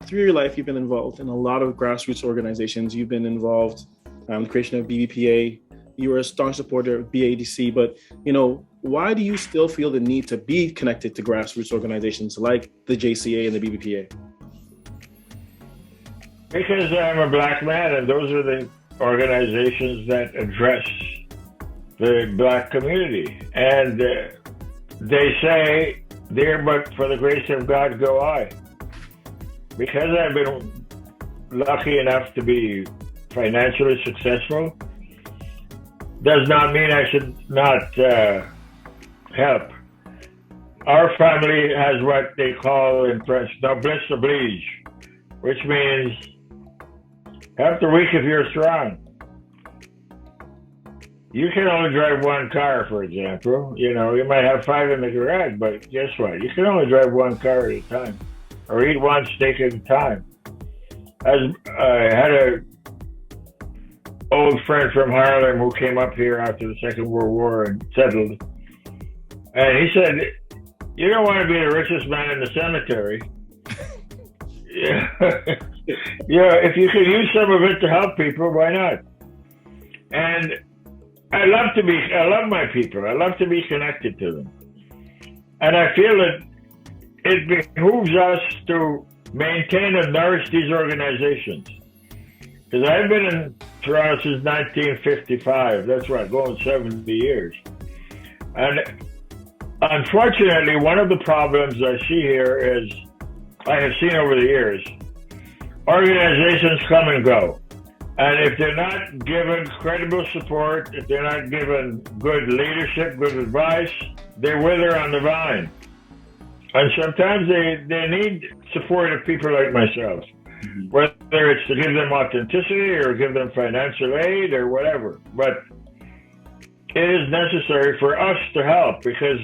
through your life, you've been involved in a lot of grassroots organizations. You've been involved in the creation of BBPA. You were a staunch supporter of BADC, but why do you still feel the need to be connected to grassroots organizations like the JCA and the BBPA? Because I'm a black man, and those are the organizations that address the black community. And they say, "There, but for the grace of God go I." Because I've been lucky enough to be financially successful, does not mean I should not help. Our family has what they call in French noblesse oblige, which means help the weak if you're strong. You can only drive one car, for example. You might have 5 in the garage, but guess what? You can only drive one car at a time, or eat one steak at a time. I had a old friend from Harlem who came up here after the Second World War and settled. And he said, "You don't want to be the richest man in the cemetery." If you can use some of it to help people, why not? And I love my people. I love to be connected to them. And I feel that it behooves us to maintain and nourish these organizations. Because I've been in Toronto since 1955. That's right, going 70 years. And unfortunately, one of the problems I see here is, I have seen over the years, organizations come and go. And if they're not given credible support, if they're not given good leadership, good advice, they wither on the vine. And sometimes they need support of people like myself. Whether it's to give them authenticity or give them financial aid or whatever. But it is necessary for us to help, because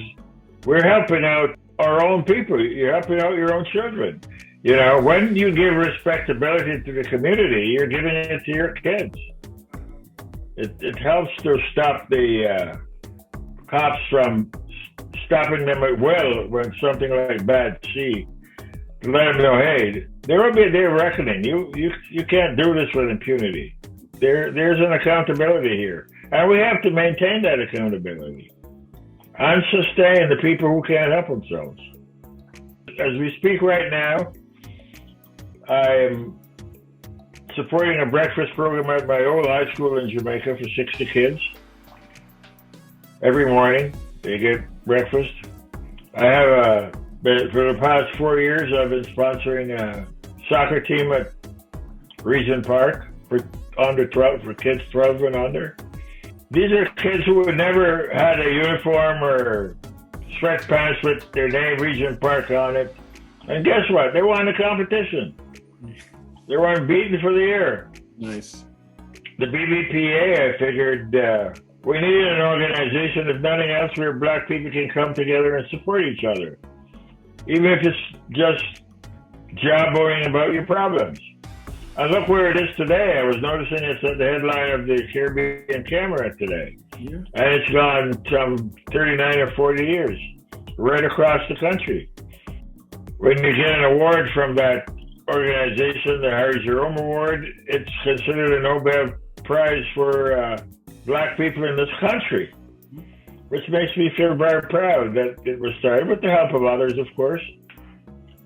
we're helping out our own people. You're helping out your own children. When you give respectability to the community, you're giving it to your kids. It helps to stop the cops from stopping them at will when something like bad see. To let them know, hey, there will be a day of reckoning. You can't do this with impunity. There's an accountability here. And we have to maintain that accountability and sustain the people who can't help themselves. As we speak right now, I'm supporting a breakfast program at my old high school in Jamaica for 60 kids. Every morning, they get breakfast. I have for the past 4 years, I've been sponsoring a soccer team at Regent Park for under 12, for kids 12 and under. These are kids who have never had a uniform or sweatpants with their name Regent Park on it. And guess what? They won the competition. They were unbeaten for the year. Nice. The BBPA, I figured we needed an organization, if nothing else, where black people can come together and support each other. Even if it's just jawboning about your problems. And look where it is today. I was noticing it's at the headline of the Caribbean Camera today. Yeah. And it's gone some 39 or 40 years, right across the country. When you get an award from that organization, the Harry Jerome Award, it's considered a Nobel Prize for black people in this country, which makes me feel very proud that it was started with the help of others, of course.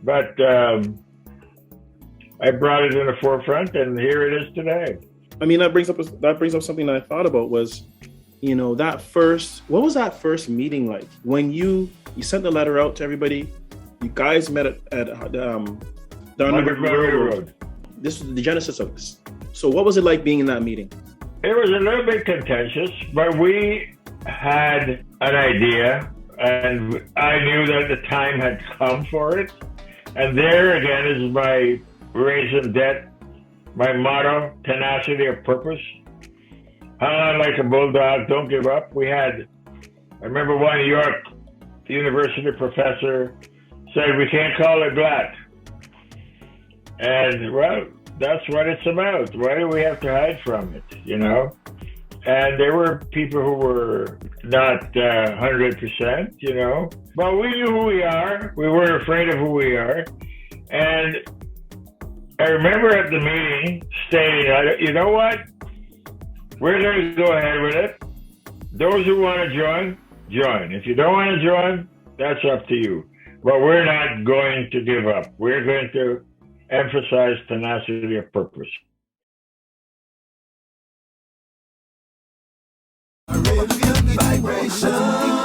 But I brought it in the forefront, and here it is today. I mean, that brings up something that I thought about was, what was that first meeting like? When you sent the letter out to everybody, you guys met at down Road. This was the genesis of this. So what was it like being in that meeting? It was a little bit contentious, but we had an idea, and I knew that the time had come for it. And there again is my raison d'etre, my motto, tenacity of purpose. Hang on like a bulldog, don't give up. I remember one York University professor said, we can't call it black. And well, that's what it's about. Why do we have to hide from it, And there were people who were not 100%, but we knew who we are. We weren't afraid of who we are. And I remember at the meeting stating, you know what? We're going to go ahead with it. Those who want to join, join. If you don't want to join, that's up to you. But we're not going to give up. We're going to emphasize tenacity of purpose. Arabian vibration.